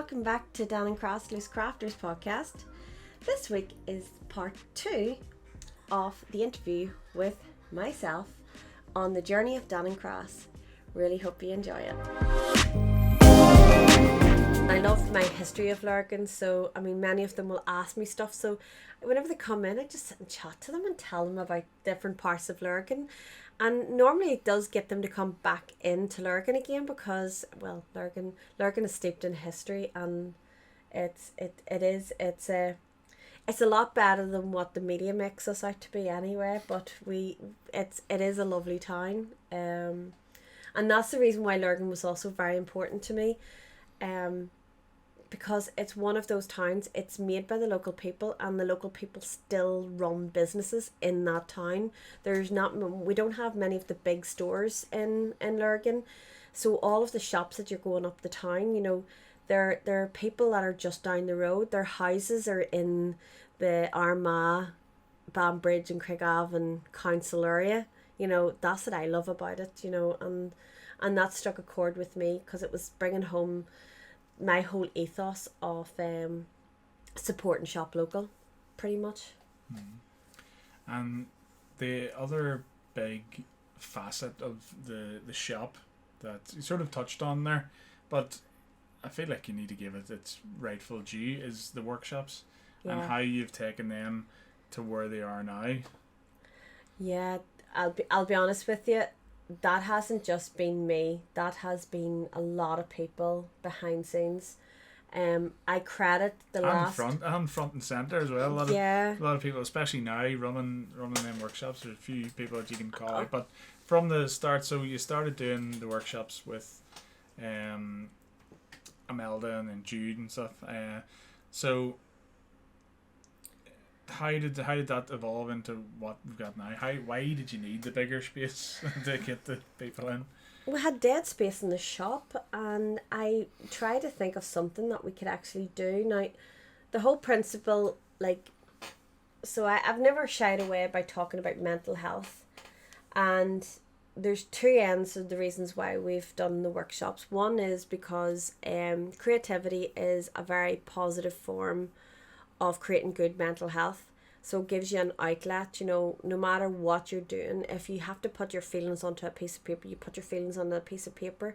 welcome back to Danann Crafts Loose Crafters podcast. This week is part 2 of the interview with myself on the journey of Danann Crafts. Really hope you enjoy it. I love my history of Lurgan, so many of them will ask me stuff, so whenever they come in I just sit and chat to them and tell them about different parts of Lurgan. And normally it does get them to come back into Lurgan again because, well, Lurgan is steeped in history, and it's a lot better than what the media makes us out to be anyway. But it is a lovely town, and that's the reason why Lurgan was also very important to me, because it's one of those towns. It's made by the local people, and the local people still run businesses in that town. We don't have many of the big stores in Lurgan, so all of the shops that you're going up the town, there are people that are just down the road. Their houses are in the Armagh, Banbridge and Craigavon council area. That's what I love about it, and that struck a chord with me because it was bringing home my whole ethos of support and shop local, pretty much. And the other big facet of the shop that you sort of touched on there, but I feel like you need to give it its rightful due, is the workshops. Yeah. And how you've taken them to where they are now. Yeah, I'll be honest with you. That hasn't just been me. That has been a lot of people behind scenes. I credit the last front and centre as well. A lot of people, especially now, running them workshops. There's a few people that you can call out, but from the start. So you started doing the workshops with Imelda and then Jude and stuff. So how did that evolve into what we've got now? Why did you need the bigger space to get the people in? We had dead space in the shop, and I tried to think of something that we could actually do. Now, the whole principle, I've never shied away by talking about mental health, and there's two ends of the reasons why we've done the workshops. One is because creativity is a very positive form of creating good mental health, so it gives you an outlet. No matter what you're doing, if you have to put your feelings onto a piece of paper, you put your feelings on a piece of paper.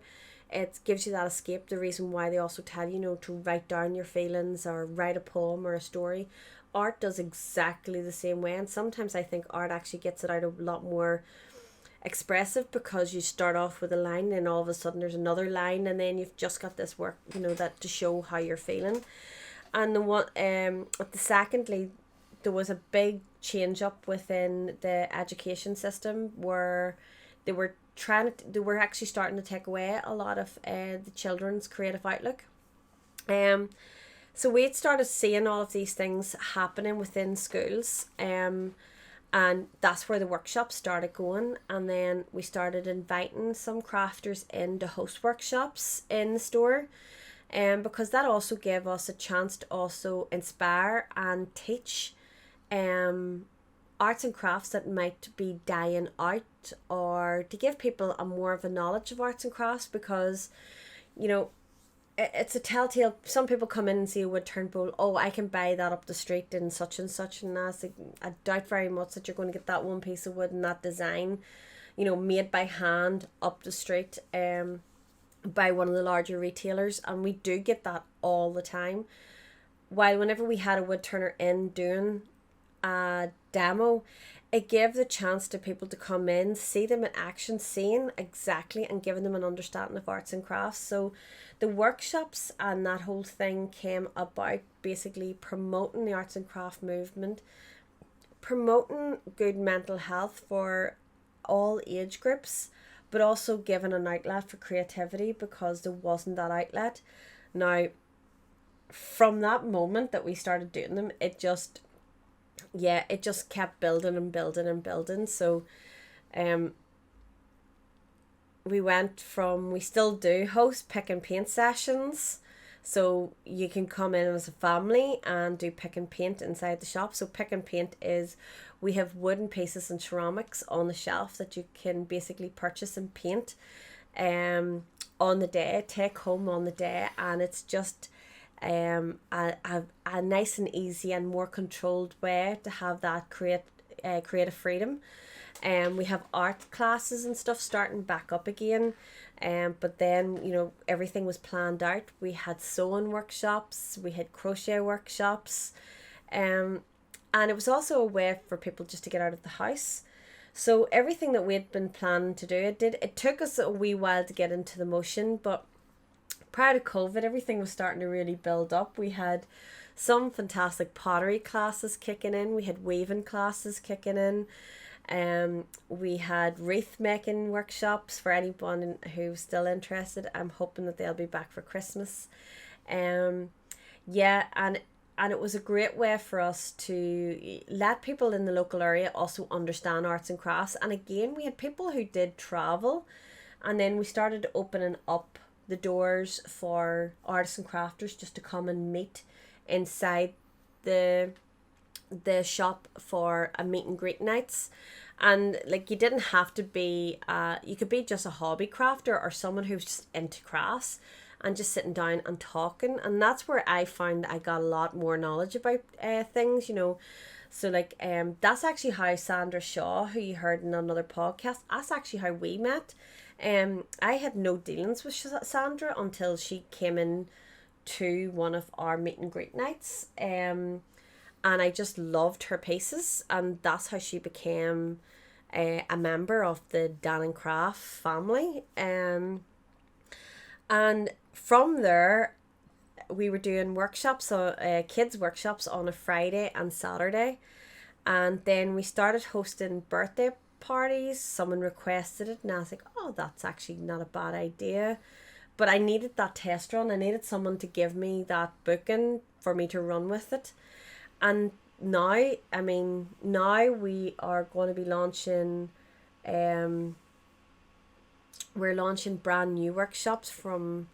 It gives you that escape. The reason why they also tell you to write down your feelings or write a poem or a story. Art does exactly the same way, and sometimes I think art actually gets it out a lot more expressive, because you start off with a line and all of a sudden there's another line, and then you've just got this work that to show how you're feeling. And secondly, there was a big change up within the education system where they were actually starting to take away a lot of the children's creative outlook. So we had started seeing all of these things happening within schools, and that's where the workshops started going. And then we started inviting some crafters in to host workshops in the store. Because that also gave us a chance to also inspire and teach arts and crafts that might be dying out, or to give people a more of a knowledge of arts and crafts, because it's a telltale. Some people come in and see a wood turn bowl. Oh, I can buy that up the street in such and such, and I doubt very much that you're going to get that one piece of wood and that design made by hand up the street by one of the larger retailers. And we do get that all the time. While whenever we had a wood turner in doing a demo, it gave the chance to people to come in, see them in action, seeing exactly and giving them an understanding of arts and crafts. So the workshops and that whole thing came about basically promoting the arts and craft movement, promoting good mental health for all age groups, but also giving an outlet for creativity, because there wasn't that outlet. Now, from that moment that we started doing them, it just kept building and building and building. So we still do host pick and paint sessions. So you can come in as a family and do pick and paint inside the shop. So pick and paint is, we have wooden pieces and ceramics on the shelf that you can basically purchase and paint on the day, take home on the day. And it's just a nice and easy and more controlled way to have that creative freedom. We have art classes and stuff starting back up again. But then, everything was planned out. We had sewing workshops, we had crochet workshops, and it was also a way for people just to get out of the house. So everything that we had been planning to do, it took us a wee while to get into the motion, but prior to COVID, everything was starting to really build up. We had some fantastic pottery classes kicking in. We had weaving classes kicking in. We had wreath making workshops for anyone who's still interested. I'm hoping that they'll be back for Christmas. Yeah, and it was a great way for us to let people in the local area also understand arts and crafts. And again, we had people who did travel, and then we started opening up the doors for artists and crafters just to come and meet inside the shop for a meet and greet nights. And like, you didn't have to be you could be just a hobby crafter or someone who's just into crafts and just sitting down and talking. And that's where I found I got a lot more knowledge about things, so like that's actually how Sandra Shaw, who you heard in another podcast, that's actually how we met. I had no dealings with Sandra until she came in to one of our meet and greet nights, and I just loved her pieces, and that's how she became a member of the Danann Crafts family. And from there, we were doing workshops, kids workshops on a Friday and Saturday, and then we started hosting birthday parties. Someone requested it, and I was like, oh, that's actually not a bad idea. But I needed that test run. I needed someone to give me that booking for me to run with it. And now we are going to be launching, we're launching brand new workshops, from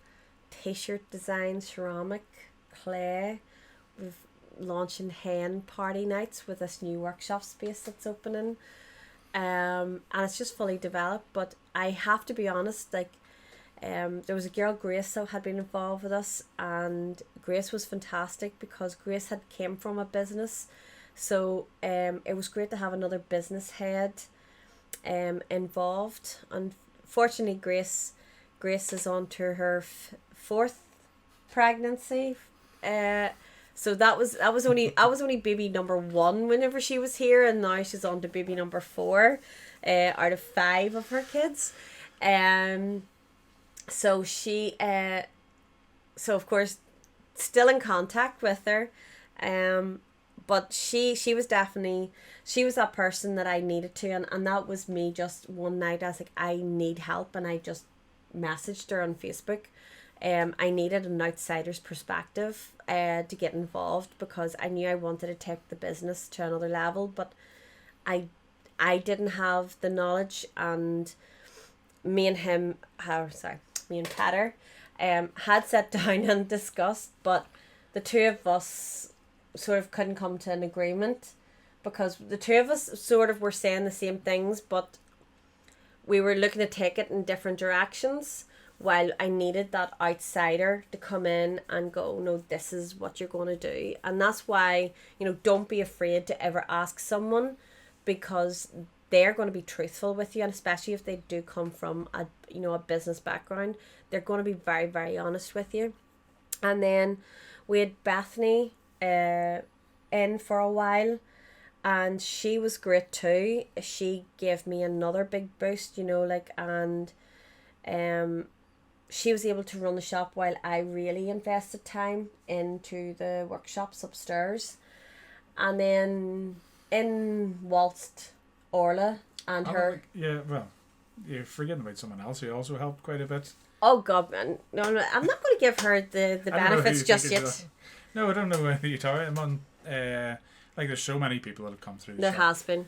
t-shirt design, ceramic, clay. We've launching hen party nights with this new workshop space that's opening. And it's just fully developed. But I have to be honest, like, there was a girl, Grace, that had been involved with us, and Grace was fantastic because Grace had came from a business, so it was great to have another business head involved. Unfortunately, Grace is on to her fourth pregnancy, so that was only baby number 1 whenever she was here, and now she's on to baby number 4 out of 5 of her kids. So she, so of course, still in contact with her, but she was definitely, she was that person that I needed to, and that was me. Just one night, I was like, I need help, and I just messaged her on Facebook. I needed an outsider's perspective to get involved, because I knew I wanted to take the business to another level, but I didn't have the knowledge, and me and Petter had sat down and discussed, but the two of us sort of couldn't come to an agreement, because the two of us sort of were saying the same things, but we were looking to take it in different directions, while I needed that outsider to come in and go, no, this is what you're going to do. And that's why, don't be afraid to ever ask someone, because they're going to be truthful with you, and especially if they do come from a business background, they're going to be very, very honest with you. And then we had Bethany in for a while, and she was great too. She gave me another big boost, and she was able to run the shop while I really invested time into the workshops upstairs. And then in waltzed Orla and her. Yeah, well, you're forgetting about someone else who also helped quite a bit. Oh God, man. No, I'm not going to give her the benefits just yet. No, I don't know who you're talking about. Like, there's so many people that have come through. There has been.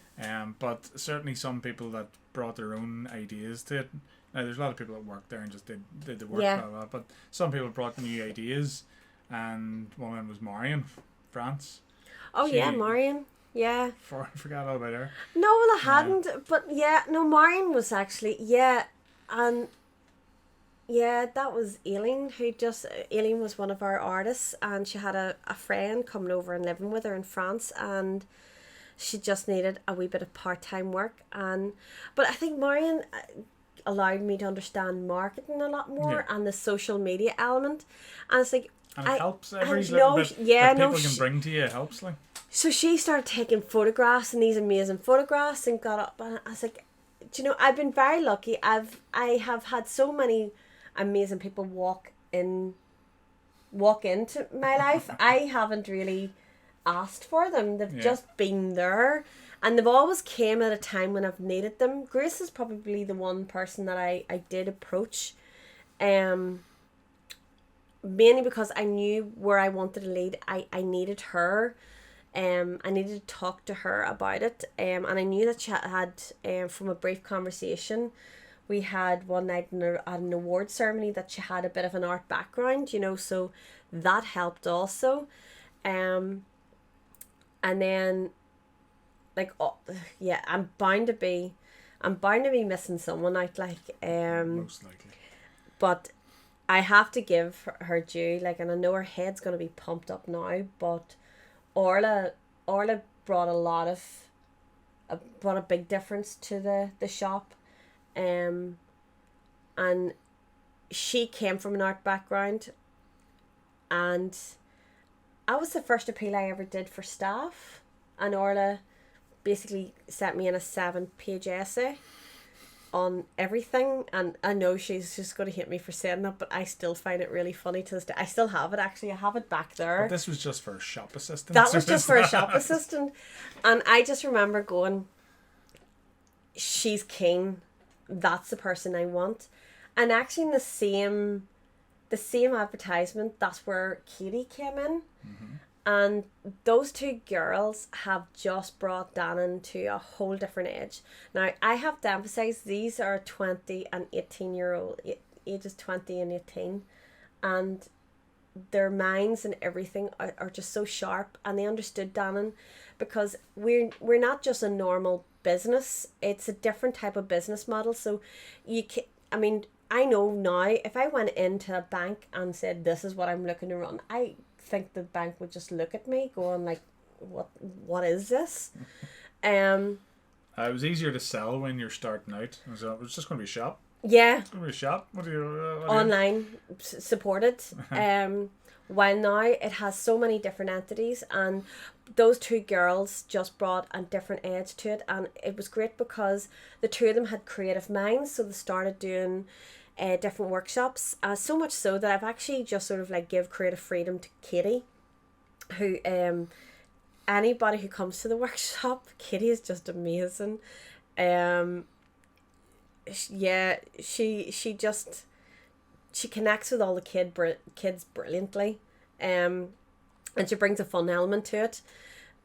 But certainly some people that brought their own ideas to it. Now, there's a lot of people that worked there and just did the work, blah, blah, but some people brought new ideas, and one of them was Marion France. Oh, yeah, Marion. Yeah. I forgot all about her. No, well, I hadn't. But yeah, no, Marion was actually, yeah. And, Yeah, that was Aileen, who just Aileen was one of our artists, and she had a friend coming over and living with her in France, and she just needed a wee bit of part-time work. And but I think Marion allowed me to understand marketing a lot Yeah. more and the social media element, and it's like And it I helps every and little no, bit yeah, that no, people can bring to you. It helps, like. so she started taking photographs, and these amazing photographs, and got up, and I was like, do you know, I've been very lucky. I have had so many amazing people walk into my life. I haven't really asked for them. They've Yeah. just been there, and they've always came at a time when I've needed them. Grace is probably the one person that I did approach, um mainly because I knew where I wanted to lead. I needed her. I needed to talk to her about it. And I knew that she had, from a brief conversation we had one night at an award ceremony, that she had a bit of an art background, so that helped also. Um, and then, like, oh, yeah, I'm bound to be missing someone out, like, Most likely. but I have to give her due, like, and I know her head's gonna be pumped up now, but Orla brought brought a big difference to the shop, um, and she came from an art background, and I was the first appeal I ever did for staff, and Orla basically sent me in a 7-page essay on everything, and I know she's just going to hate me for saying that, but I still find it really funny to this day. I still have it, actually. I have it back there. But this was just for a shop assistant. That was just for a shop assistant, and I just remember going, she's keen, that's the person I want. And actually in the same advertisement, that's where Katie came in. Mm-hmm. And those two girls have just brought Danann to a whole different age. Now, I have to emphasize, these are 20 and 18-year-old, ages 20 and 18. And their minds and everything are just so sharp, and they understood Danann, because we're not just a normal business, it's a different type of business model. So you can, I mean, I know now, if I went into a bank and said, this is what I'm looking to run, I think the bank would just look at me going like, what is this? It was easier to sell when you're starting out. So it was just going to be a shop. Yeah. It's going to be a shop. What do you... Online supported. While now it has so many different entities, and those two girls just brought a different edge to it, and it was great because the two of them had creative minds, so they started doing different workshops, so much so that I've actually just sort of like give creative freedom to Katie, who anybody who comes to the workshop, Katie is just amazing. Yeah, she just, she connects with all the kids brilliantly, and she brings a fun element to it.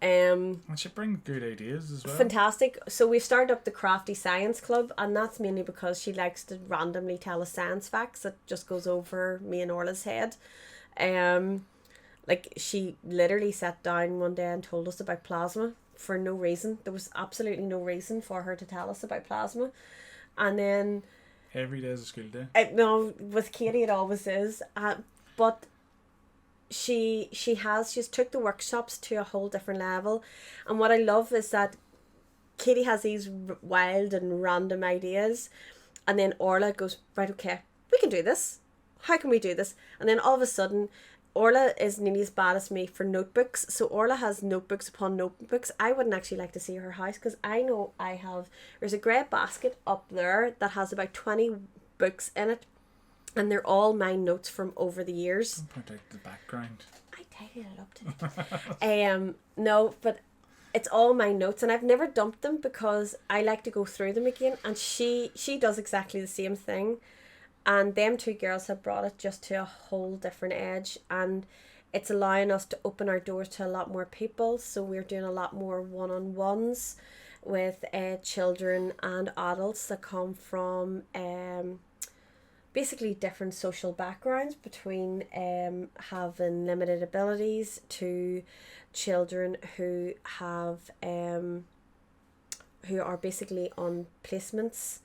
And she brings good ideas as well. Fantastic. So we started up the Crafty Science Club, and that's mainly because she likes to randomly tell us science facts that just goes over me and Orla's head. Like, she literally sat down one day and told us about plasma for no reason. There was absolutely no reason for her to tell us about plasma. And then every day is a school day. No, with Katie it always is. But she's took the workshops to a whole different level, and what I love is that Katie has these wild and random ideas, and then Orla goes, right, okay, we can do this. How can we do this? And then all of a sudden, Orla is nearly as bad as me for notebooks. So Orla has notebooks upon notebooks. I wouldn't actually like to see her house, because I know there's a grey basket up there that has about 20 books in it, and they're all my notes from over the years. Don't point out the background. I tidied it up today. No, but it's all my notes, and I've never dumped them because I like to go through them again, and she does exactly the same thing. And them two girls have brought it just to a whole different edge, and it's allowing us to open our doors to a lot more people. So we're doing a lot more one-on-ones with children and adults that come from basically different social backgrounds, between having limited abilities to children who have who are basically on placements,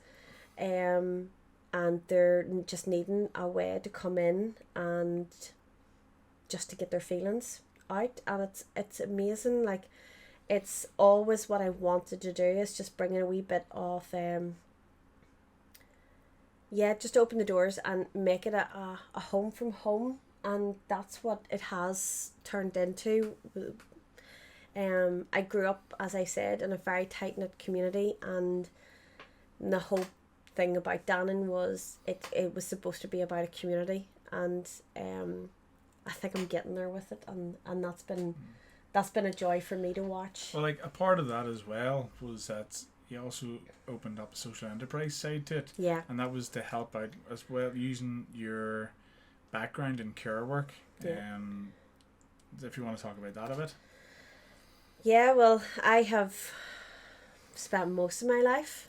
and they're just needing a way to come in and just to get their feelings out. And it's amazing. Like, it's always what I wanted to do, is just bring in a wee bit of just open the doors and make it a home from home. And that's what it has turned into. I grew up, as I said, in a very tight knit community, and the whole thing about Danann was it was supposed to be about a community, and I think I'm getting there with it, and that's been a joy for me to watch. Well, like, a part of that as well was that you also opened up a social enterprise side to it. Yeah. And that was to help out as well, using your background in care work. Yeah. If you want to talk about that a bit. Yeah, well, I have spent most of my life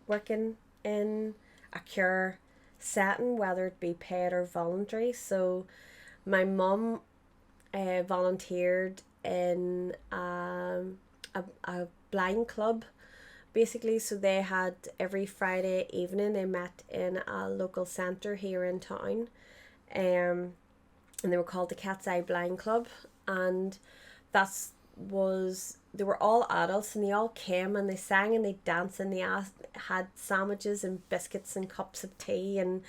working in a care setting, whether it be paid or voluntary. So my mum volunteered in a blind club, basically. So they had every Friday evening, they met in a local centre here in town, and they were called the Cat's Eye Blind Club. And they were all adults, and they all came and they sang and they danced and they had sandwiches and biscuits and cups of tea, and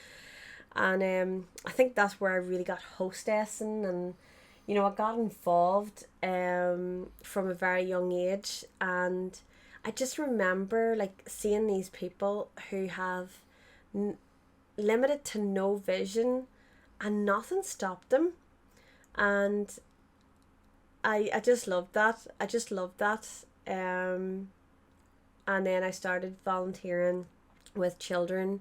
I think that's where I really got hostessing, and I got involved from a very young age. And I just remember, like, seeing these people who have limited to no vision, and nothing stopped them, and I just loved that. And then I started volunteering with children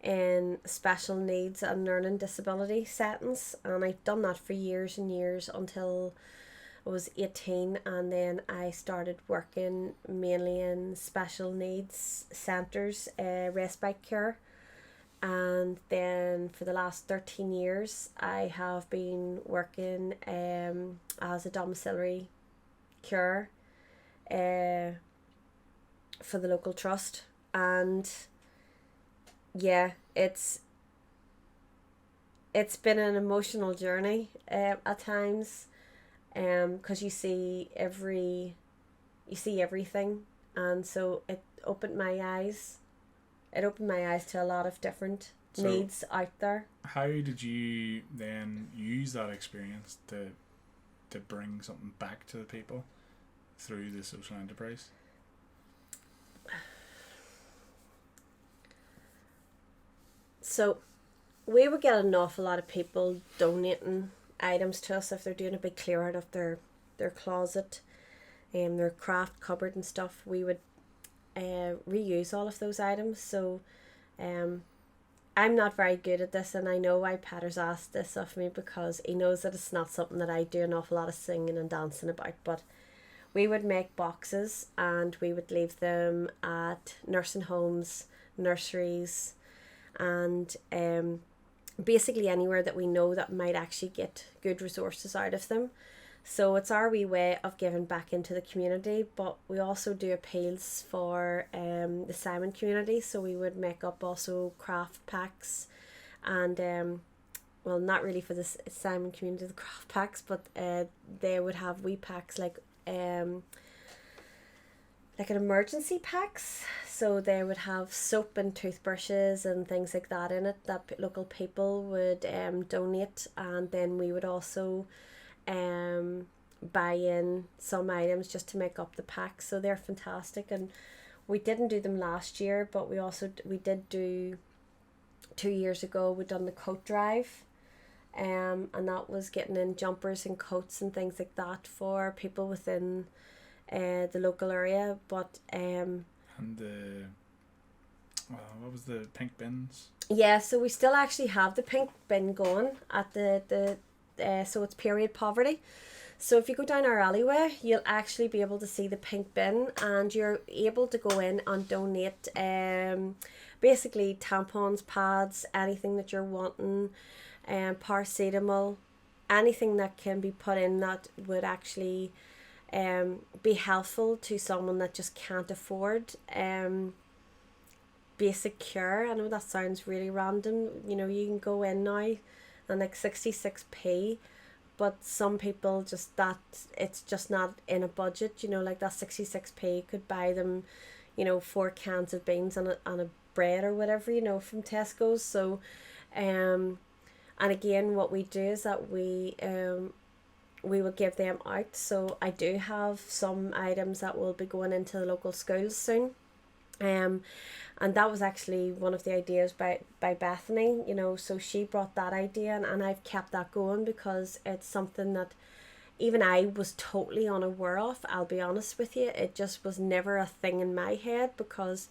in special needs and learning disability settings, and I've done that for years and years until I was 18, and then I started working mainly in special needs centres, respite care. And then for the last 13 years I have been working as a domiciliary care for the local trust. And yeah, it's been an emotional journey at times, because you see everything, and so it opened my eyes to a lot of different needs out there. How did you then use that experience to bring something back to the people through the social enterprise? So we would get an awful lot of people donating items to us if they're doing a big clear out of their closet and their craft cupboard and stuff. We would reuse all of those items. So I'm not very good at this, and I know why Peter's asked this of me, because he knows that it's not something that I do an awful lot of singing and dancing about. But we would make boxes and we would leave them at nursing homes, nurseries, and basically anywhere that we know that might actually get good resources out of them. So it's our wee way of giving back into the community, but we also do appeals for the Simon community. So we would make up also craft packs, and well, not really for the Simon community, the craft packs, but they would have wee packs like an emergency packs. So they would have soap and toothbrushes and things like that in it that local people would donate, and then we would also buy in some items just to make up the packs. So they're fantastic, and we didn't do them last year, but we did do 2 years ago. We done the coat drive, and that was getting in jumpers and coats and things like that for people within the local area. But and what was the pink bins? Yeah, so we still actually have the pink bin going at the so it's period poverty. So if you go down our alleyway, you'll actually be able to see the pink bin, and you're able to go in and donate basically tampons, pads, anything that you're wanting, paracetamol, anything that can be put in that would actually be helpful to someone that just can't afford basic care. I know that sounds really random. You know, you can go in now and like 66p, but some people just that it's just not in a budget. You know, like that 66p could buy them, you know, 4 cans of beans and a bread or whatever, you know, from Tesco's. So, and again, what we do is that we will give them out. So I do have some items that will be going into the local schools soon. And that was actually one of the ideas by Bethany, you know, so she brought that idea, and I've kept that going because it's something that even I was totally unaware of. I'll be honest with you, it just was never a thing in my head because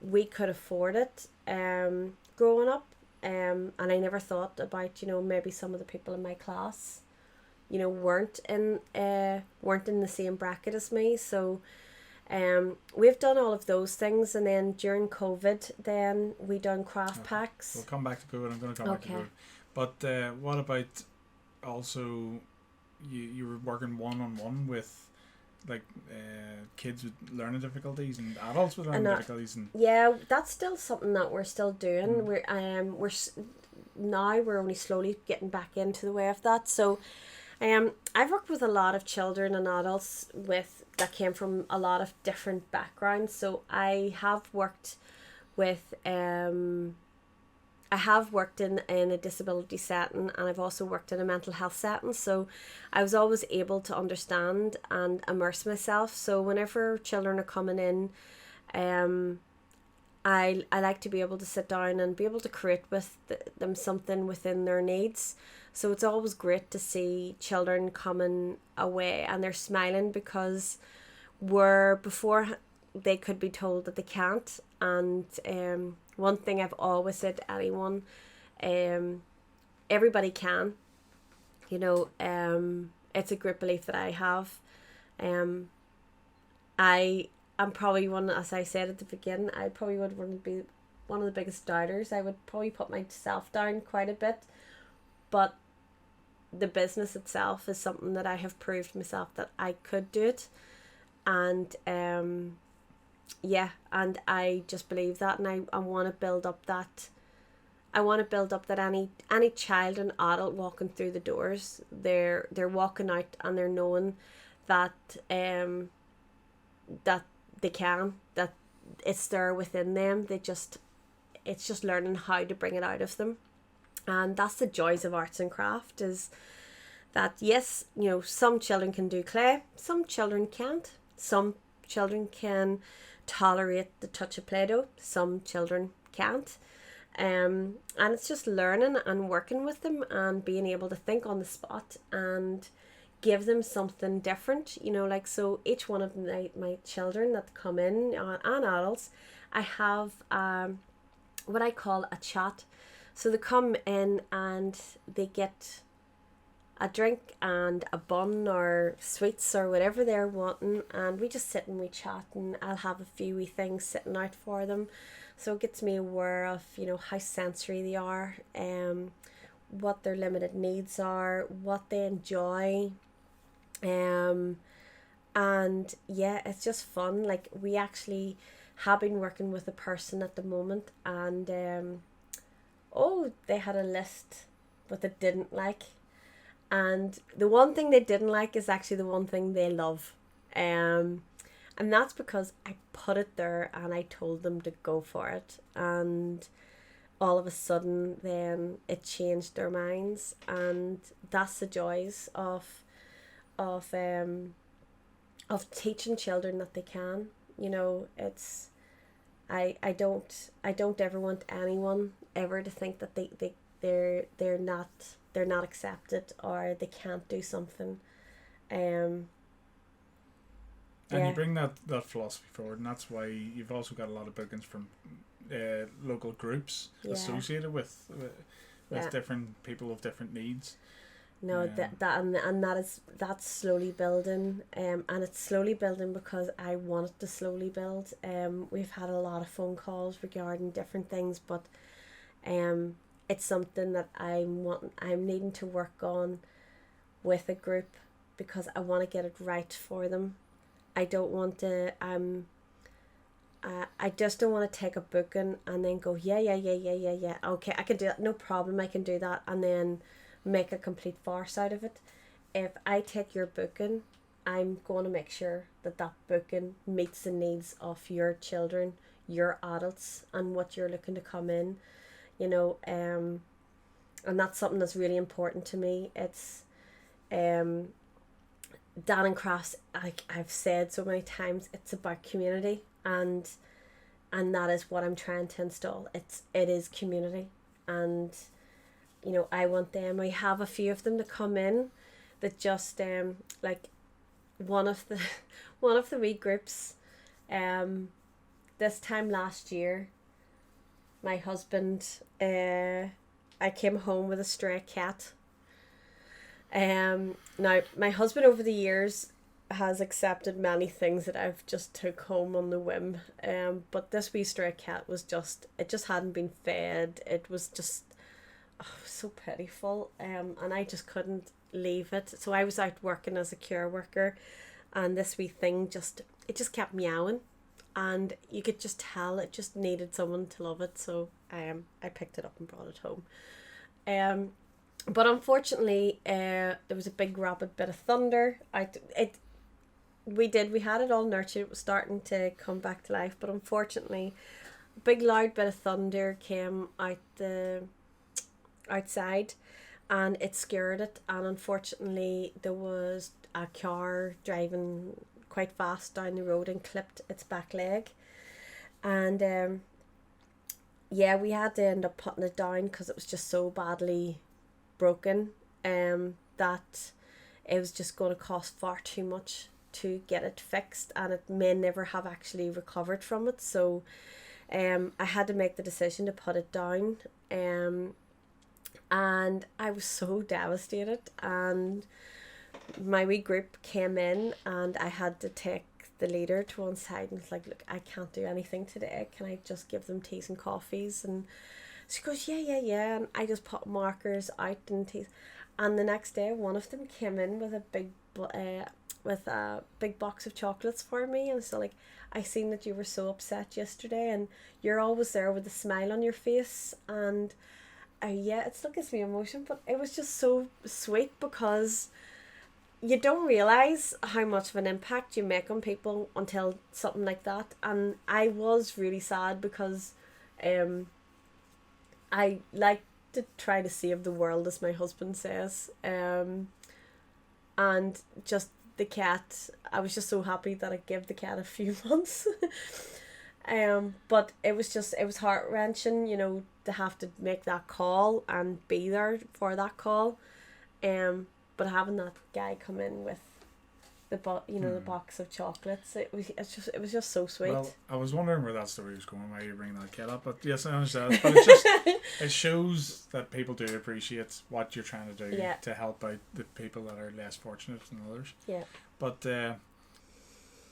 we could afford it growing up, and I never thought about, you know, maybe some of the people in my class, you know, weren't in the same bracket as me. So we've done all of those things, and then during COVID, then we done craft Okay. packs. We'll come back to COVID. I'm going to come back to Okay. COVID. But what about also you were working one-on-one with like kids with learning difficulties and adults with learning difficulties, and Yeah, that's still something that we're still doing. Now we're only slowly getting back into the way of that. So I've worked with a lot of children and adults that came from a lot of different backgrounds. So I have worked with in a disability setting, and I've also worked in a mental health setting. So I was always able to understand and immerse myself. So whenever children are coming in, I like to be able to sit down and be able to create with them something within their needs. So it's always great to see children coming away and they're smiling, because where before they could be told that they can't. And one thing I've always said to anyone, everybody can. You know, it's a great belief that I have. I'm probably one, as I said at the beginning, I probably would want to be one of the biggest doubters. I would probably put myself down quite a bit, but the business itself is something that I have proved myself that I could do it. And yeah, and I just believe that, and I want to build up that. I want to build up that any child and adult walking through the doors, they're walking out and they're knowing that that they can, that it's there within them. It's just learning how to bring it out of them. And that's the joys of arts and craft, is that yes, you know, some children can do clay, some children can't. Some children can tolerate the touch of Play-Doh, some children can't. And it's just learning and working with them and being able to think on the spot and give them something different, you know, like, so each one of my children that come in, and adults, I have what I call a chat. So they come in and they get a drink and a bun or sweets or whatever they're wanting, and we just sit and we chat, and I'll have a few wee things sitting out for them. So it gets me aware of, you know, how sensory they are, what their limited needs are, what they enjoy. And yeah, it's just fun. Like, we actually have been working with a person at the moment, and they had a list what they didn't like, and the one thing they didn't like is actually the one thing they love. And that's because I put it there and I told them to go for it, and all of a sudden then it changed their minds. And that's the joys of teaching children that they can. You know, it's I don't ever want anyone ever to think that they're not accepted or they can't do something. And Yeah. you bring that philosophy forward, and that's why you've also got a lot of bookings from local groups Yeah. associated with Yeah. different people with different needs. No, that's slowly building, and it's slowly building because I want it to slowly build. We've had a lot of phone calls regarding different things, but it's something that I'm needing to work on with a group, because I want to get it right for them. I don't want to I I just don't want to take a booking and then go, yeah. Okay, I can do that. No problem. I can do that. And then make a complete farce out of it. If I take your booking, I'm going to make sure that that booking meets the needs of your children, your adults, and what you're looking to come in, and that's something that's really important to me. It's Danann Crafts, like I've said so many times, it's about community, and that is what I'm trying to install. It is community, and I want them. We have a few of them to come in that just like one of the one of the wee groups this time last year, my husband I came home with a stray cat. Now my husband over the years has accepted many things that I've just took home on the whim. But this wee stray cat was it just hadn't been fed. It was just so pitiful. And I just couldn't leave it. So I was out working as a care worker, and this wee thing just kept meowing, and you could just tell it just needed someone to love it. So I picked it up and brought it home. But unfortunately, there was a big rapid bit of thunder. We had it all nurtured. It was starting to come back to life, but unfortunately, a big loud bit of thunder came outside, and it scared it. And unfortunately, there was a car driving quite fast down the road and clipped its back leg. And we had to end up putting it down because it was just so badly broken that it was just going to cost far too much to get it fixed, and it may never have actually recovered from it. So I had to make the decision to put it down, and I was so devastated. And my wee group came in, and I had to take the leader to one side and was like, look, I can't do anything today, can I just give them teas and coffees? And she goes, yeah. And I just put markers out and teas. And the next day, one of them came in with a big box of chocolates for me, and so like, I seen that you were so upset yesterday, and you're always there with a smile on your face. And it still gives me emotion, but it was just so sweet, because you don't realize how much of an impact you make on people until something like that. And I was really sad because I like to try to save the world, as my husband says, and just the cat, I was just so happy that I gave the cat a few months. But it was heart-wrenching, to have to make that call and be there for that call. But having that guy come in with the box of chocolates, it was just so sweet. Well, I was wondering where that story was going, why you bring that kid up, but yes, I understand. But it shows that people do appreciate what you're trying to do to help out the people that are less fortunate than others. Yeah. But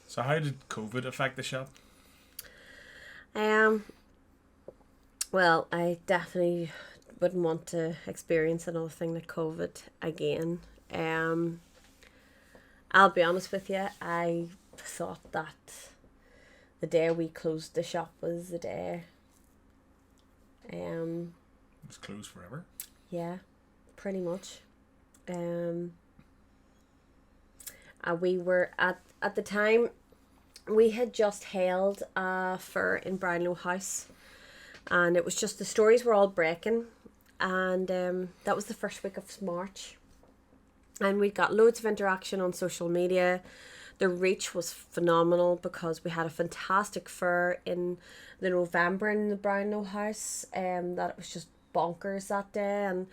so how did COVID affect the shop? Well, I definitely wouldn't want to experience another thing like COVID again. I'll be honest with you, I thought that the day we closed the shop was the day. It's closed forever? Yeah, pretty much. We were at the time, we had just held a fair in Brownlow House, and it was just, the stories were all breaking, and that was the first week of March, and we got loads of interaction on social media. The reach was phenomenal because we had a fantastic fair in the November in the Brownlow House, that it was just bonkers that day, and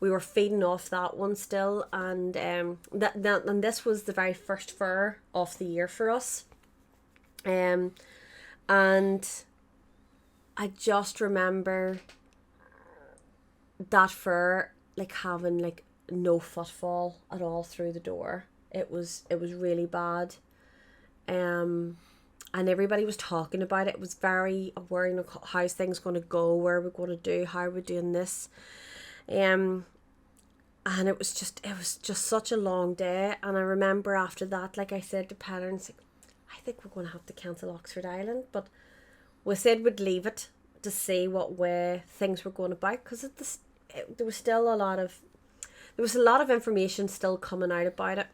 we were feeding off that one still, and and this was the very first fair of the year for us, and I just remember that fair like having like no footfall at all through the door. It was really bad, and everybody was talking about it. It was very worrying, how's things going to go, where are we going to do, how are we doing this, and it was just such a long day. And I remember after that, like I said to parents, I think we're going to have to cancel Oxford Island, but we said we'd leave it to see what way things were going about, because there was still a lot of information still coming out about it.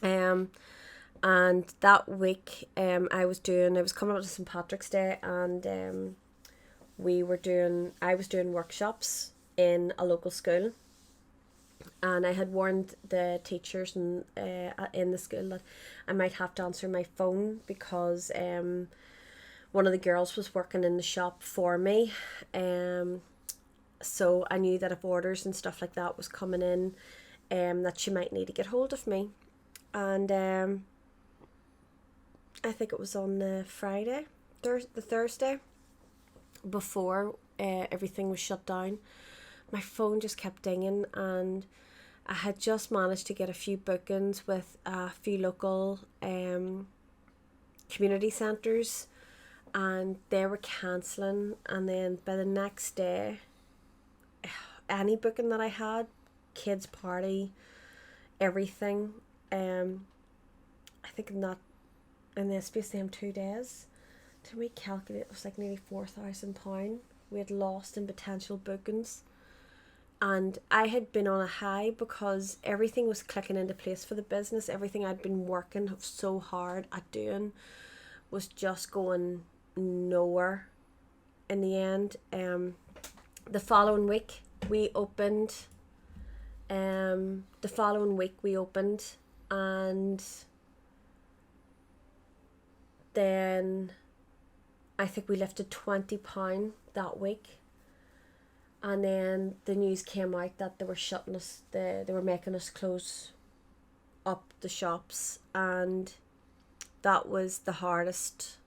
And that week, I was coming up to St. Patrick's Day, and I was doing workshops in a local school, and I had warned the teachers in the school that I might have to answer my phone, because one of the girls was working in the shop for me. So I knew that if orders and stuff like that was coming in, that she might need to get hold of me. And I think it was on the Thursday before everything was shut down. My phone just kept dinging, and I had just managed to get a few bookings with a few local community centres, and they were cancelling. And then by the next day, any booking that I had, kids party, everything, I think in the space of them 2 days, to we calculate, it was like nearly £4,000 we had lost in potential bookings. And I had been on a high, because everything was clicking into place for the business. Everything I'd been working so hard at doing was just going nowhere in the end. The following week we opened, and then I think we lifted £20 that week. And then the news came out that they were shutting us, they were making us close up the shops, and that was the hardest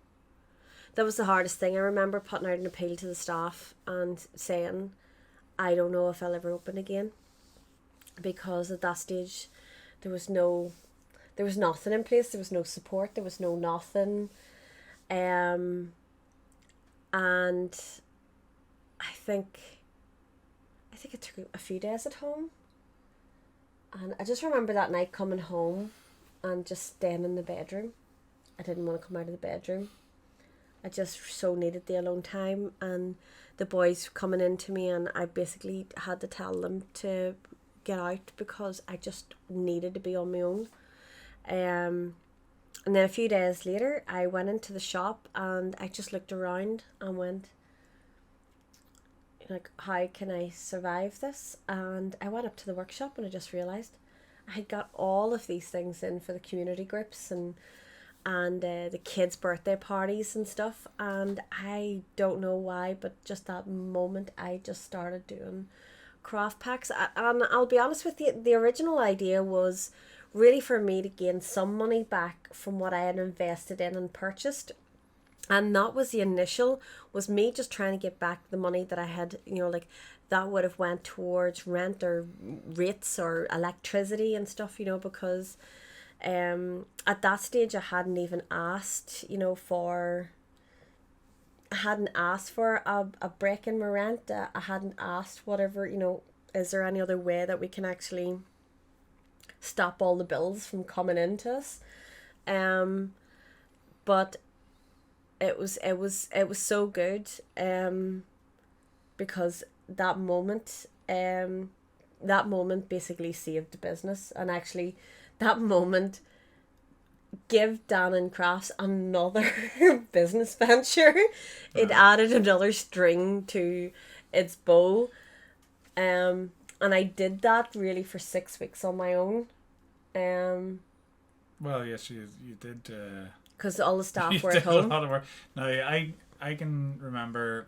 thing. I remember putting out an appeal to the staff and saying, I don't know if I'll ever open again, because at that stage there was nothing in place. There was no support, there was no nothing. And I think it took a few days at home, and I just remember that night coming home and just staying in the bedroom. I didn't want to come out of the bedroom. I just so needed the alone time, and the boys coming into me, and I basically had to tell them to get out, because I just needed to be on my own. And then a few days later, I went into the shop, and I just looked around and went, like, how can I survive this? And I went up to the workshop, and I just realised I had got all of these things in for the community groups and the kids' birthday parties and stuff, and I don't know why, but just that moment I just started doing craft packs. And I'll be honest with you, the original idea was really for me to gain some money back from what I had invested in and purchased. And that was the initial, was me just trying to get back the money that I had, like that would have went towards rent or rates or electricity and stuff, because at that stage I hadn't even asked, for a break in my rent. I hadn't asked whatever, is there any other way that we can actually stop all the bills from coming into us? But it was so good, because that moment basically saved the business, and actually that moment give Danann Crafts another business venture. It added another string to its bow, and I did that really for 6 weeks on my own. Well, yes, you did. Because all the staff you were did at home. A lot of work. Now, I can remember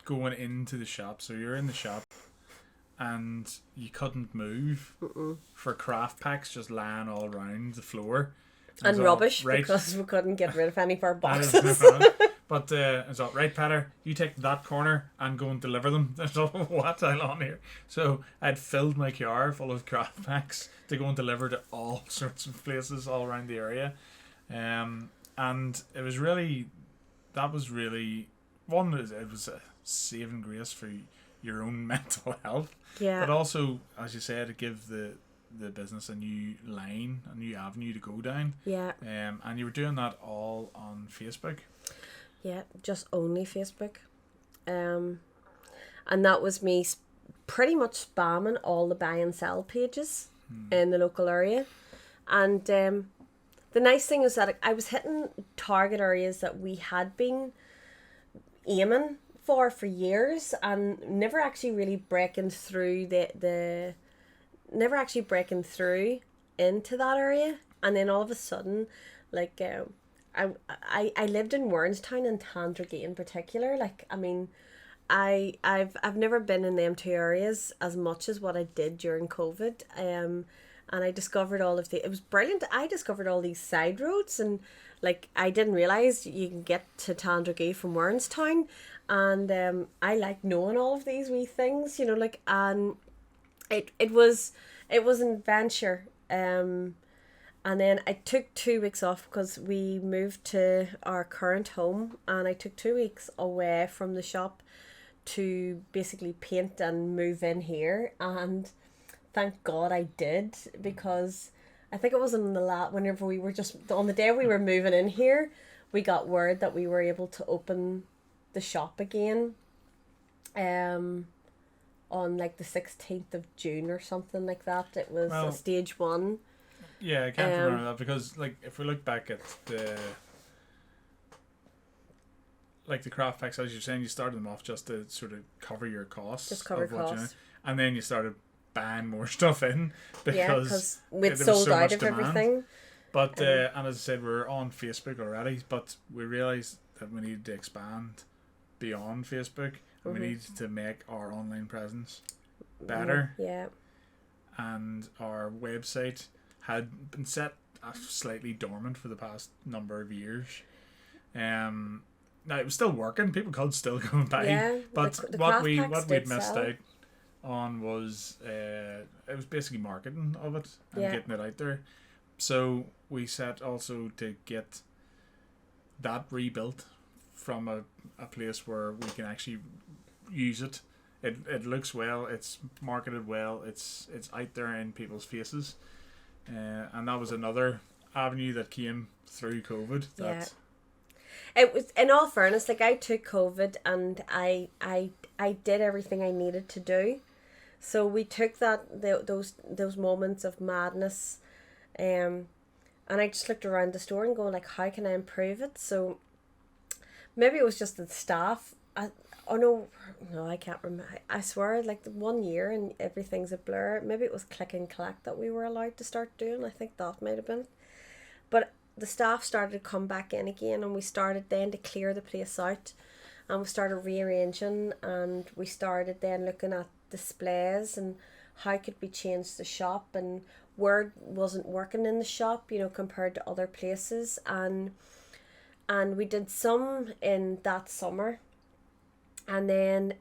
going into the shop. So you're in the shop, and you couldn't move for craft packs just lying all around the floor. And rubbish, right, because we couldn't get rid of any of our boxes. But it's all right, Peter, you take that corner and go and deliver them. There's all what I'm on here. So I'd filled my car full of craft packs to go and deliver to all sorts of places all around the area. And it was really, it was a saving grace for your own mental health. Yeah. But also, as you said, to give the business a new avenue to go down. Yeah. And you were doing that all on Facebook. Yeah, just only Facebook. Um, and that was me pretty much spamming all the buy and sell pages in the local area. And the nice thing is that I was hitting target areas that we had been aiming for years, and never actually really breaking through the never actually breaking through into that area. And then all of a sudden, like I lived in Warrenstown and Tandragee in particular. Like, I mean, I've never been in them two areas as much as what I did during COVID. And I discovered all of it was brilliant. I discovered all these side roads, and like I didn't realize you can get to Tandragee from Warrenstown. And I like knowing all of these wee things, you know, like, and it was an adventure. And then I took 2 weeks off because we moved to our current home, and I took 2 weeks away from the shop to basically paint and move in here. And thank God I did, because I think it was in the whenever we were just on the day we were moving in here, we got word that we were able to open the shop again. On like the 16th of June or something like that. It was a stage 1. Yeah, I can't remember that, because like if we look back at the craft packs, as you're saying, you started them off just to sort of cover your costs. Just cover costs. And then you started buying more stuff in because we'd sold out of everything. But and as I said, we're on Facebook already, but we realised that we needed to expand beyond Facebook, and we needed to make our online presence better. Yeah. And our website had been set slightly dormant for the past number of years. Now it was still working; people could still go and buy. Yeah, but the what we'd did missed sell out on was it was basically marketing of it and getting it out there. So we set also to get that rebuilt from a place where we can actually use it. It looks well, it's marketed well, it's out there in people's faces, and that was another avenue that came through COVID. It was, in all fairness, like I took COVID and I did everything I needed to do. So we took those moments of madness, and I just looked around the store and go like, how can I improve it? So maybe it was just the staff. No, I can't remember. I swear, like the 1 year and everything's a blur. Maybe it was click and collect that we were allowed to start doing. I think that might have been it. But the staff started to come back in again, and we started then to clear the place out, and we started rearranging, and we started then looking at displays and how could we change the shop and where wasn't working in the shop, you know, compared to other places. And we did some in that summer. And then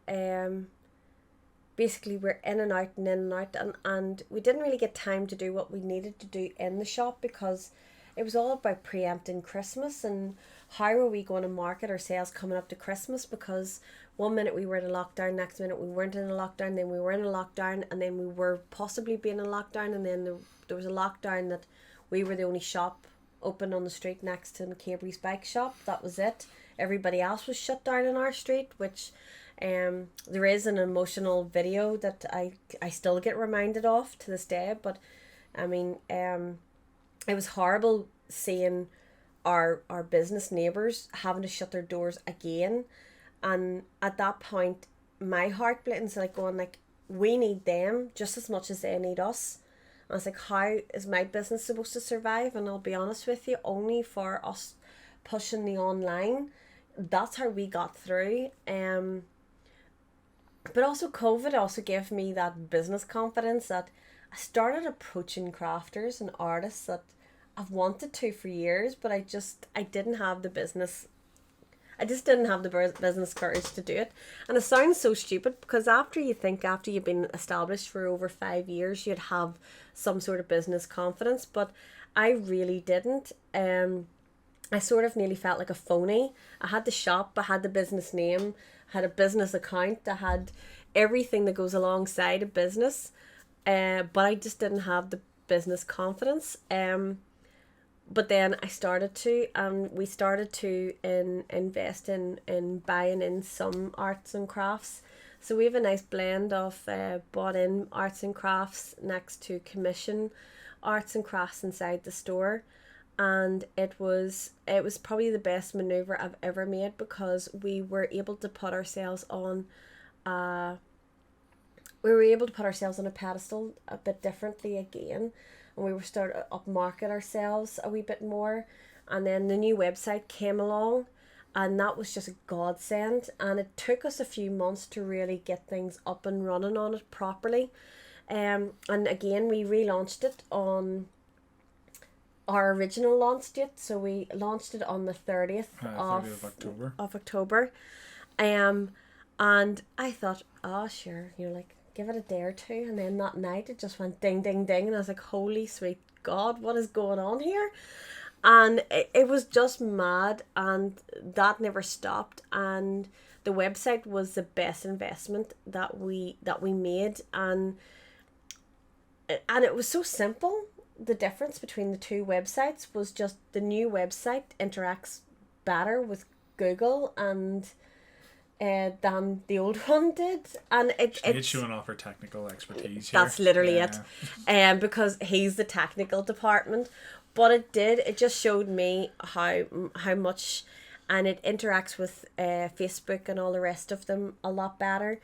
basically we're in and out and we didn't really get time to do what we needed to do in the shop, because it was all about preempting Christmas and how are we going to market our sales coming up to Christmas, because 1 minute we were in a lockdown, next minute we weren't in a lockdown, then we were in a lockdown, and then we were possibly being in a lockdown, and then there was a lockdown that we were the only shop open on the street next to McCabery's bike shop. That was it. Everybody else was shut down in our street, which there is an emotional video that I still get reminded of to this day. But I mean, it was horrible seeing our business neighbours having to shut their doors again. And at that point, my heart bleeds, like going like, we need them just as much as they need us. And I was like, how is my business supposed to survive? And I'll be honest with you, only for us pushing the online. That's how we got through. But also COVID also gave me that business confidence that I started approaching crafters and artists that I've wanted to for years, but I didn't have the business. I just didn't have the business courage to do it. And it sounds so stupid, because after you've been established for over 5 years, you'd have some sort of business confidence, but I really didn't. I sort of nearly felt like a phony. I had the shop, I had the business name, I had a business account, I had everything that goes alongside a business, but I just didn't have the business confidence. but then I started to, and we started to invest in buying in some arts and crafts. So we have a nice blend of bought in arts and crafts next to commission arts and crafts inside the store. And it was probably the best maneuver I've ever made, because uh we were able to put ourselves on a pedestal a bit differently again, and we were starting to upmarket ourselves a wee bit more. And then the new website came along, and that was just a godsend. And it took us a few months to really get things up and running on it properly. And again, we relaunched it on our original launch date. So we launched it on the 30th 30th of October. of October. And I thought, oh sure, like, give it a day or two. And then that night it just went ding ding ding, and I was like, holy sweet God, what is going on here? And it was just mad, and that never stopped. And the website was the best investment that we made. And it was so simple. The difference between the two websites was just the new website interacts better with Google and than the old one did. And it's showing off her technical expertise here. That's literally it. Because he's the technical department. But it just showed me how much, and it interacts with Facebook and all the rest of them a lot better.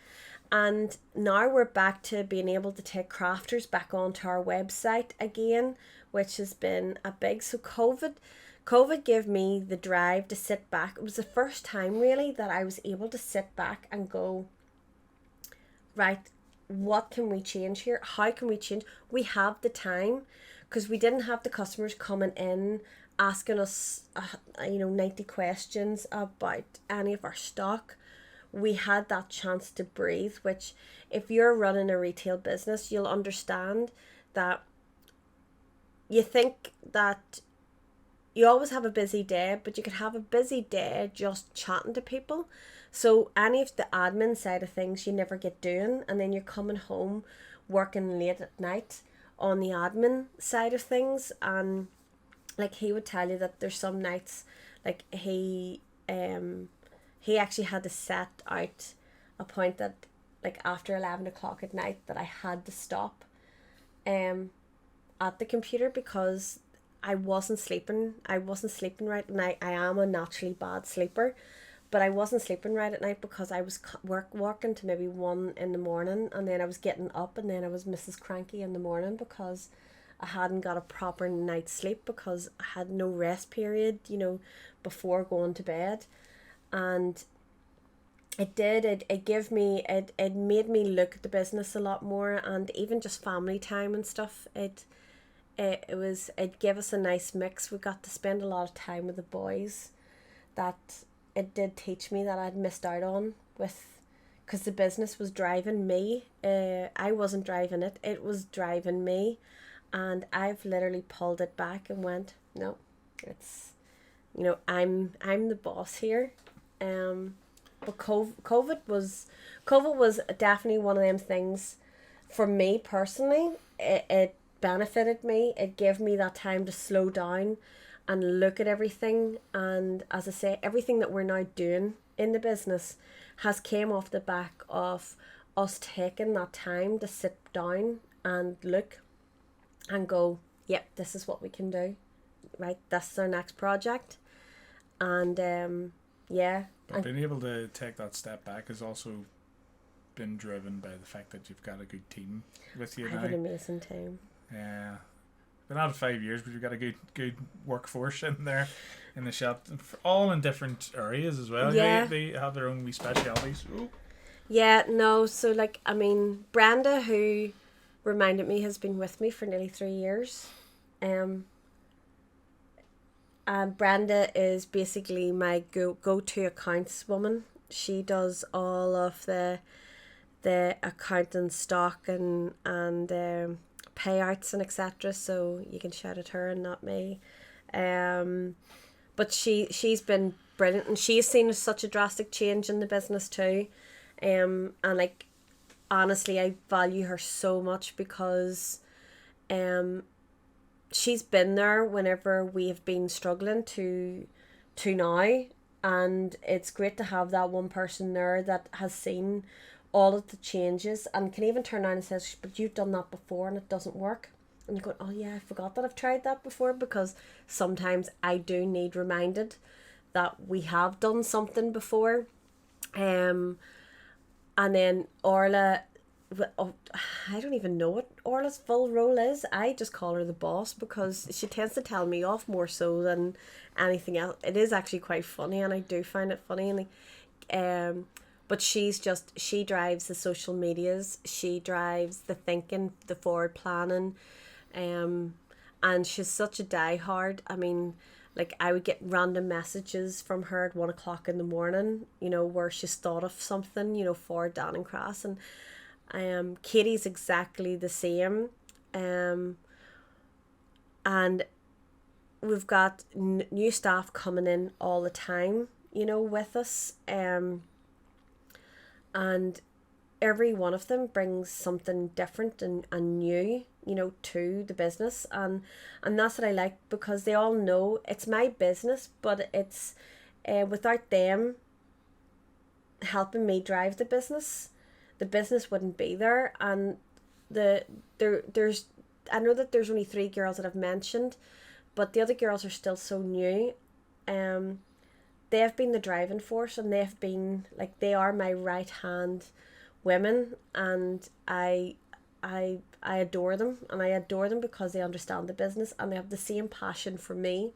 And now we're back to being able to take crafters back onto our website again, which has been a big. So COVID gave me the drive to sit back. It was the first time really that I was able to sit back and go, right, what can we change here? How can we change? We have the time, because we didn't have the customers coming in asking us 90 questions about any of our stock. We had that chance to breathe, which, if you're running a retail business, you'll understand that you think that you always have a busy day, but you could have a busy day just chatting to people. So any of the admin side of things you never get doing, and then you're coming home working late at night on the admin side of things. And like, he would tell you that there's some nights, like, he actually had to set out a point that, like, after 11 o'clock at night, that I had to stop at the computer, because I wasn't sleeping right. And I am a naturally bad sleeper, but I wasn't sleeping right at night, because I was working to maybe 1 in the morning, and then I was getting up, and then I was Mrs. Cranky in the morning, because I hadn't got a proper night's sleep, because I had no rest period, before going to bed. And it made me look at the business a lot more, and even just family time and stuff. It gave us a nice mix. We got to spend a lot of time with the boys, that it did teach me that I'd missed out on, because the business was driving me. I wasn't driving it, it was driving me. And I've literally pulled it back and went, no, it's, I'm the boss here. But COVID was definitely one of them things for me personally. It benefited me. It gave me that time to slow down and look at everything. And as I say, everything that we're now doing in the business has came off the back of us taking that time to sit down and look and go, yep, this is what we can do. Right, this is our next project. And yeah. But being able to take that step back has also been driven by the fact that you've got a good team with you now. I have an amazing team. Yeah. Been out of 5 years, but you've got a good workforce in there in the shop, all in different areas as well. Yeah. They have their own wee specialities. Ooh. Yeah, no, so like, I mean, Brenda, who reminded me, has been with me for nearly 3 years. And Brenda is basically my go-to accounts woman. She does all of the accounting, stock and payouts and etc. So you can shout at her and not me. But she's been brilliant, and she's seen such a drastic change in the business too. And like, honestly, I value her so much, because she's been there whenever we have been struggling to now, and it's great to have that one person there that has seen all of the changes and can even turn around and says, but you've done that before and it doesn't work. And you go, oh yeah, I forgot that I've tried that before, because sometimes I do need reminded that we have done something before. And then Orla, oh, I don't even know what Orla's full role is. I just call her the boss because she tends to tell me off more so than anything else. It is actually quite funny, and I do find it funny. And but she drives the social medias. She drives the thinking, the forward planning, and she's such a diehard. I mean, like, I would get random messages from her at 1 o'clock in the morning, where she's thought of something, for Danann Crafts. And Katie's exactly the same. And we've got new staff coming in all the time, with us. And every one of them brings something different and new, to the business. And that's what I like, because they all know it's my business, but it's without them helping me drive the business wouldn't be there. And there's I know that there's only 3 girls that I've mentioned, but the other girls are still so new. They have been the driving force, and they have been, like, they are my right hand women, and I adore them, and I adore them because they understand the business and they have the same passion for me.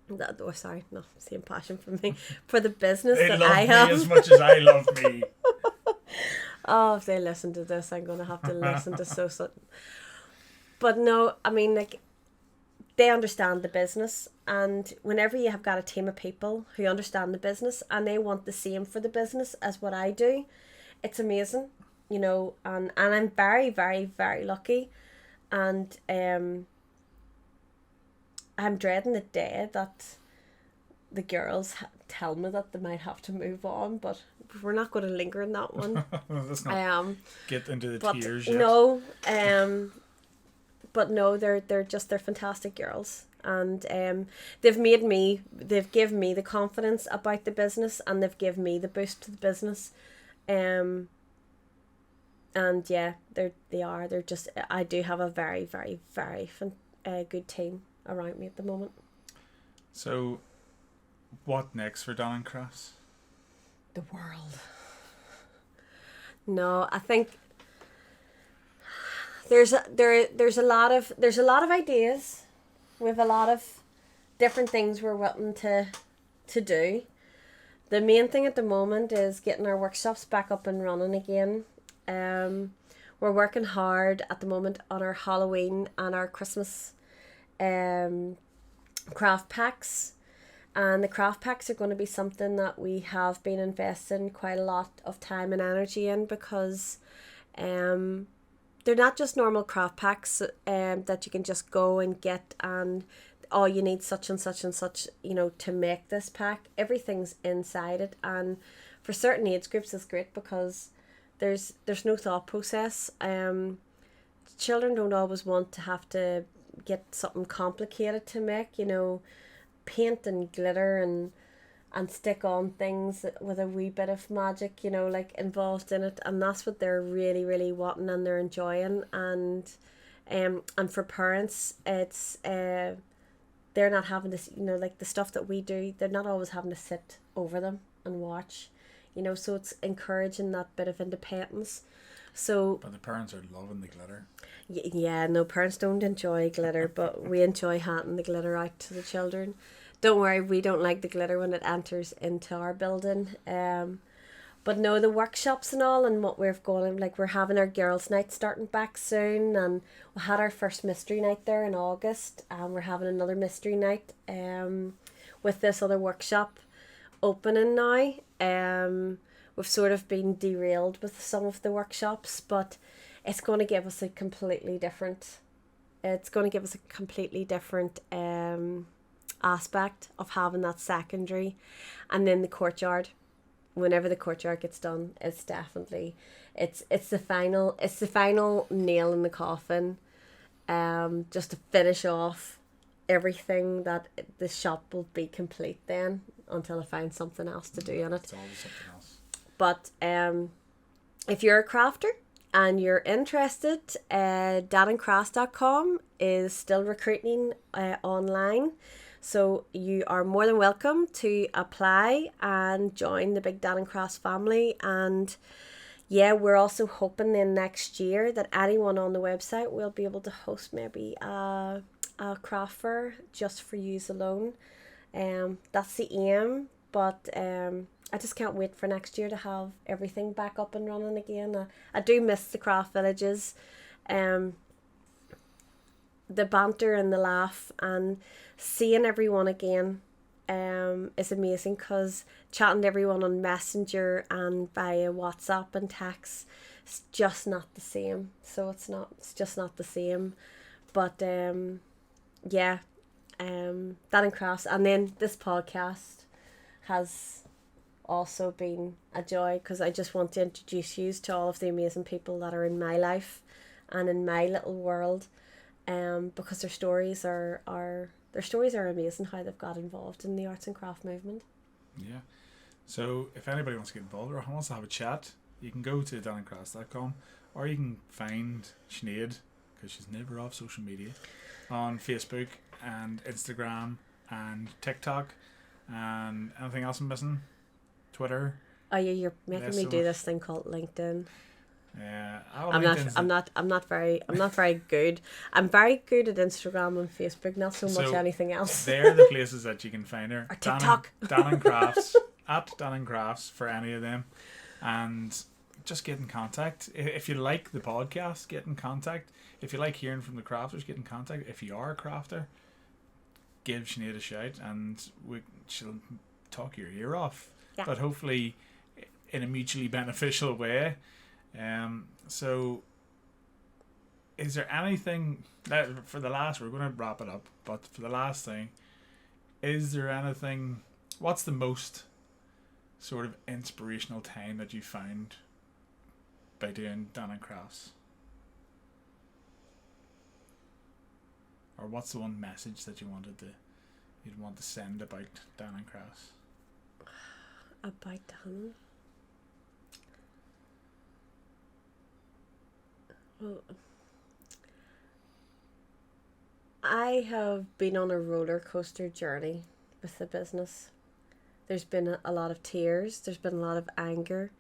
Same passion for me for the business they that love I me have. as much as I love me. Oh, if they listen to this, I'm gonna have to listen to so. But no, I mean, like, they understand the business, and whenever you have got a team of people who understand the business and they want the same for the business as what I do, it's amazing, and I'm very, very, very lucky. And I'm dreading the day that the girls tell me that they might have to move on, but we're not going to linger in that one. Let's not get into the tears yet. No, but no, they're fantastic girls, and they've given me the confidence about the business, and they've given me the boost to the business. And yeah, they're just, I do have a very, very, very good team around me at the moment. So, what next for Danann Crafts? The world. No, I think there's a lot of ideas. We have a lot of different things we're wanting to do. The main thing at the moment is getting our workshops back up and running again. We're working hard at the moment on our Halloween and our Christmas craft packs. And the craft packs are going to be something that we have been investing quite a lot of time and energy in, because they're not just normal craft packs that you can just go and get, and oh, you need such and such and such, to make this pack. Everything's inside it, and for certain age groups it's great because there's no thought process. Children don't always want to have to get something complicated to make, paint and glitter and stick on things with a wee bit of magic, like, involved in it, and that's what they're really, really wanting and they're enjoying. And for parents, it's they're not having to, like the stuff that we do, they're not always having to sit over them and watch, so it's encouraging that bit of independence. But the parents are loving the glitter. Yeah, no, parents don't enjoy glitter, but we enjoy handing the glitter out to the children. Don't worry, we don't like the glitter when it enters into our building. But no, the workshops and all, and what we've going, like, we're having our girls' night starting back soon, and we had our first mystery night there in August, and we're having another mystery night with this other workshop opening now. We've sort of been derailed with some of the workshops, but it's going to give us a completely different aspect of having that secondary. And then the courtyard, whenever the courtyard gets done, it's definitely it's the final nail in the coffin. just to finish off everything, that the shop will be complete then until I find something else to do in it. It's always something else. But if you're a crafter and you're interested, dananncrafts.com is still recruiting online. So you are more than welcome to apply and join the big Danann Crafts family. And yeah, we're also hoping then next year that anyone on the website will be able to host maybe a craft fair just for yous alone. That's the aim, but I just can't wait for next year to have everything back up and running again. I do miss the craft villages, the banter and the laugh and seeing everyone again is amazing, because chatting to everyone on Messenger and via WhatsApp and text is just not the same. So it's just not the same. But yeah, Danann Crafts, and then this podcast has also been a joy, because I just want to introduce you to all of the amazing people that are in my life and in my little world, because their stories are amazing, how they've got involved in the arts and craft movement. Yeah. So if anybody wants to get involved or wants to have a chat, you can go to dananncrafts.com, or you can find Sinead, because she's never off social media, on Facebook and Instagram and TikTok and anything else I'm missing. Twitter. Oh yeah, you're making me do this thing called LinkedIn. Yeah, I'm not very good. I'm very good at Instagram and Facebook, not so much anything else. They're the places that you can find her. Or TikTok. Danann Crafts, at Danann Crafts for any of them, and just get in contact. If you like the podcast, get in contact. If you like hearing from the crafters, get in contact. If you are a crafter, give Sinead a shout, and she'll talk your ear off. Yeah. But hopefully in a mutually beneficial way. So is there anything that for the last, we're going to wrap it up, but for the last thing, is there anything, what's the most sort of inspirational time that you found by doing Danann Crafts? Or what's the one message that you'd want to send about Danann Crafts? About Danann? Well, I have been on a roller coaster journey with the business. There's been a lot of tears. There's been a lot of anger.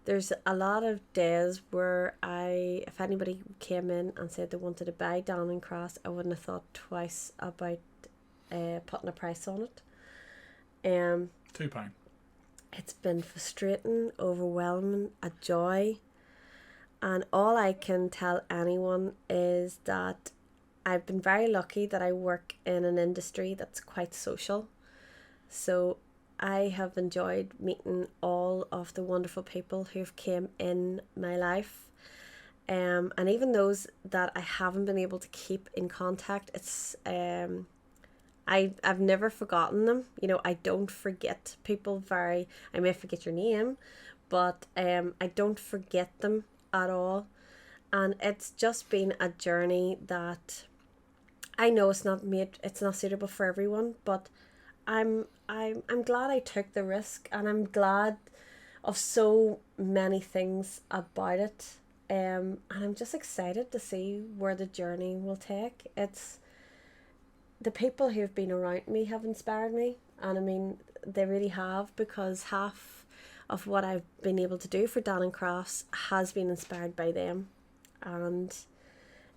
There's a lot of days where if anybody came in and said they wanted to buy Danann Crafts, I wouldn't have thought twice about putting a price on it. £2. It's been frustrating, overwhelming, a joy. And all I can tell anyone is that I've been very lucky that I work in an industry that's quite social. So I have enjoyed meeting all of the wonderful people who've came in my life. And even those that I haven't been able to keep in contact, it's I've never forgotten them. You know, I don't forget people I may forget your name, but I don't forget them at all. And it's just been a journey that I know it's not suitable for everyone, but I'm glad I took the risk, and I'm glad of so many things about it. And I'm just excited to see where the journey will take. It's the people who have been around me have inspired me, and I mean they really have, because half of what I've been able to do for Danann Crafts has been inspired by them. And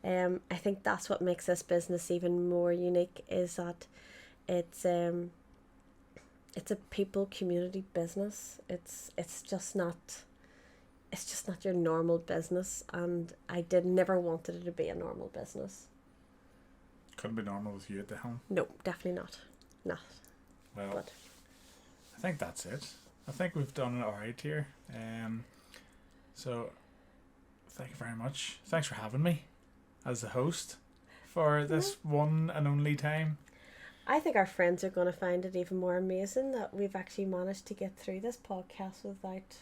I think that's what makes this business even more unique, is that it's a people community business. It's just not your normal business, and I never wanted it to be a normal business. Couldn't be normal with you at the helm. No, definitely not. Well, but I think that's it. I think we've done it alright here. So thank you very much. Thanks for having me as the host for this one and only time. I think our friends are going to find it even more amazing that we've actually managed to get through this podcast without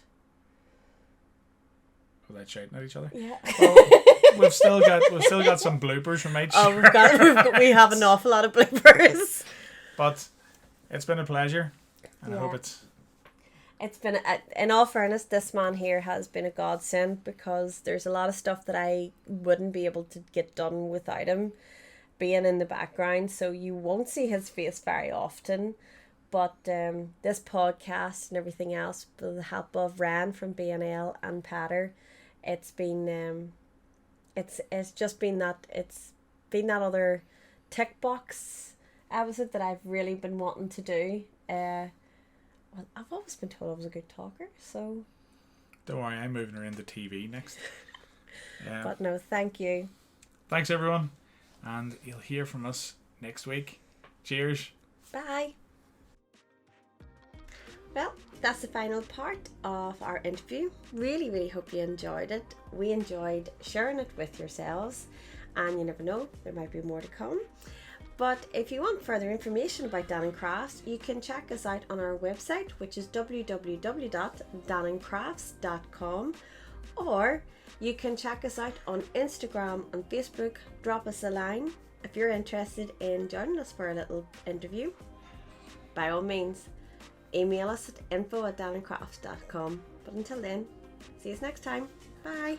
without shouting at each other. Yeah. Well, we've still got some bloopers from each. Oh, we have an awful lot of bloopers. But it's been a pleasure, and I hope it's been, in all fairness, this man here has been a godsend, because there's a lot of stuff that I wouldn't be able to get done without him being in the background, so you won't see his face very often. But this podcast and everything else, with the help of Ran from BNL and Patter, it's been it's just been that other tick box episode that I've really been wanting to do. Well, I've always been told I was a good talker, so don't worry, I'm moving her into TV next. But no, thank you. Thanks everyone, and you'll hear from us next week. Cheers. Bye. Well, that's the final part of our interview. Really, really hope you enjoyed it. We enjoyed sharing it with yourselves, and you never know, there might be more to come. But if you want further information about Danann Crafts, you can check us out on our website, which is www.dananncrafts.com, or you can check us out on Instagram and Facebook. Drop us a line if you're interested in joining us for a little interview. By all means, email us at info@dananncrafts.com. But until then, see you next time. Bye.